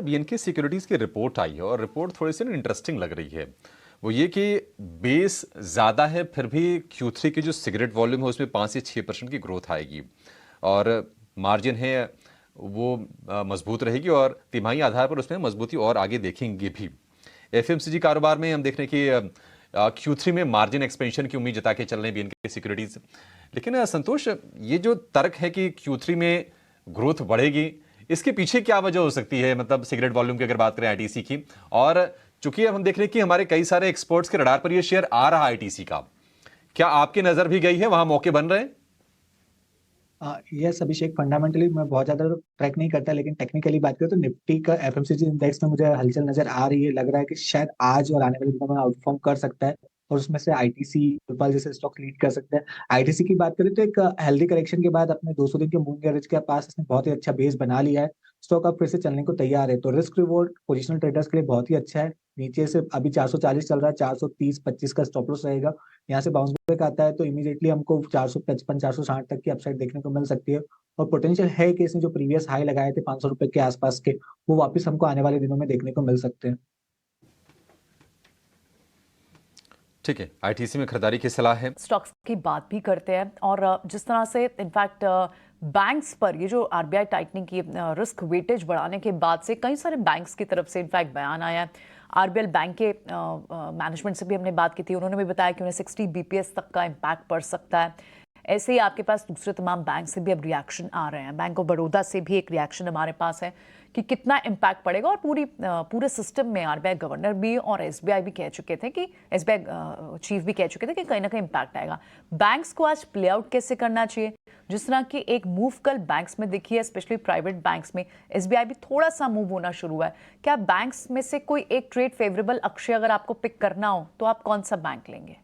यार BNK securities की report आई है और रिपोर्ट थोड़ी सी ना इंटरेस्टिंग लग रही है। वो ये कि बेस ज़्यादा है फिर भी Q3 की जो सिगरेट वॉल्यूम है उसमें 5 से 6% की ग्रोथ आएगी और मार्जिन है वो मजबूत रहेगी और तिमाही आधार पर उसमें मजबूती और आगे देखेंगे भी। एफएमसीजी कारोबार में हम देख रहे हैं कि Q3 में मार्जिन एक्सपेंशन की उम्मीद जता के चल रहे हैं बीएनके सिक्योरिटीज। लेकिन संतोष, ये जो तर्क है कि Q3 में ग्रोथ बढ़ेगी, इसके पीछे क्या वजह हो सकती है? मतलब सिगरेट वॉल्यूम की अगर बात करें आईटीसी की, और चूंकि अब हम देख रहे हैं कि हमारे कई सारे एक्सपर्ट्स के रडार पर ये शेयर आ रहा है आईटीसी का, क्या आपकी नजर भी गई है, वहां मौके बन रहे हैं? यस अभिषेक, फंडामेंटली मैं बहुत ज्यादा ट्रैक नहीं करता, लेकिन टेक्निकली बात करें तो निफ्टी का एफएमसीजी इंडेक्स में मुझे हलचल नजर आ रही है। लग रहा है कि शायद आज और आने वाले दिनों में आउटफॉर्म कर सकता है और उसमें से आईटीसी पेपाल जैसे स्टॉक लीड कर सकते हैं। आईटीसी की बात करें तो एक हेल्दी करेक्शन के बाद अपने 200 दिन के मूविंग एवरेज के पास इसने बहुत ही अच्छा बेस बना लिया है। स्टॉक अब फिर से चलने को तैयार है, तो रिस्क रिवॉर्ड पोजिशनल ट्रेडर्स के लिए बहुत ही अच्छा है। नीचे से अभी 440 चल रहा है, 430-25 का स्टॉप लॉस रहेगा। यहाँ से बाउंस बैक आता है तो इमीडिएटली हमको 455 460 तक की अपसाइड देखने को मिल सकती है। और पोटेंशियल है कि इसने जो प्रीवियस हाई लगाए थे 500 रुपए के आसपास के, वो वापस हमको आने वाले दिनों में देखने को मिल सकते हैं। ठीक है, आईटीसी में खरीदारी की सलाह है। स्टॉक्स की बात भी करते हैं और जिस तरह से इनफैक्ट बैंक्स पर ये जो आरबीआई टाइटनिंग की रिस्क वेटेज बढ़ाने के बाद से कई सारे बैंक्स की तरफ से इनफैक्ट बयान आया है। आरबीएल बैंक के मैनेजमेंट से भी हमने बात की थी, उन्होंने भी बताया कि उन्हें 60 बीपीएस तक का इम्पैक्ट पड़ सकता है। ऐसे ही आपके पास दूसरे तमाम बैंक से भी अब रिएक्शन आ रहे हैं। बैंक ऑफ बड़ौदा से भी एक रिएक्शन हमारे पास है कि कितना इम्पैक्ट पड़ेगा, और पूरे सिस्टम में आरबीआई गवर्नर भी और एसबीआई भी कह चुके थे कि एसबीआई चीफ भी कह चुके थे कि कहीं ना कहीं इम्पैक्ट आएगा। बैंक्स को आज प्ले आउट कैसे करना चाहिए? जिस तरह की एक मूव कल बैंक्स में दिखी है, स्पेशली प्राइवेट बैंक्स में, एसबीआई भी थोड़ा सा मूव होना शुरू हुआ है। क्या बैंक्स में से कोई एक ट्रेड फेवरेबल अक्षय अगर आपको पिक करना हो तो आप कौन सा बैंक लेंगे?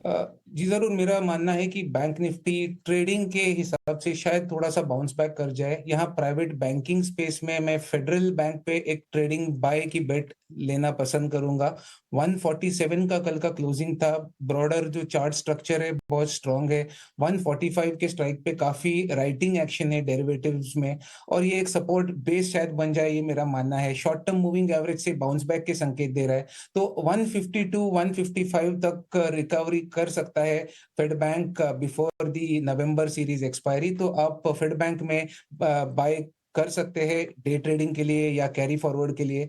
जी जरूर, मेरा मानना है कि बैंक निफ्टी ट्रेडिंग के हिसाब से शायद थोड़ा सा बाउंस बैक कर जाए। यहाँ प्राइवेट बैंकिंग स्पेस में मैं फेडरल बैंक पे एक ट्रेडिंग बाय की बेट लेना पसंद करूंगा। 147 का कल का क्लोजिंग था। ब्रॉडर जो चार्ट स्ट्रक्चर है बहुत स्ट्रांग है। 145 के स्ट्राइक पे काफी राइटिंग एक्शन है डेरिवेटिव्स में, और ये एक सपोर्ट बेस शायद बन जाए, ये मेरा मानना है। शॉर्ट टर्म मूविंग एवरेज से बाउंस बैक के संकेत दे रहा है, तो 152 155 तक रिकवरी कर सकता है Fed bank before the November series expiry. तो आप फेड बैंक में बाय कर सकते हैं डे ट्रेडिंग के लिए या कैरी फॉरवर्ड के लिए।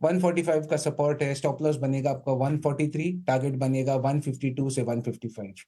145 का सपोर्ट है, स्टॉप लॉस बनेगा आपका 143, टारगेट बनेगा 152 से 155।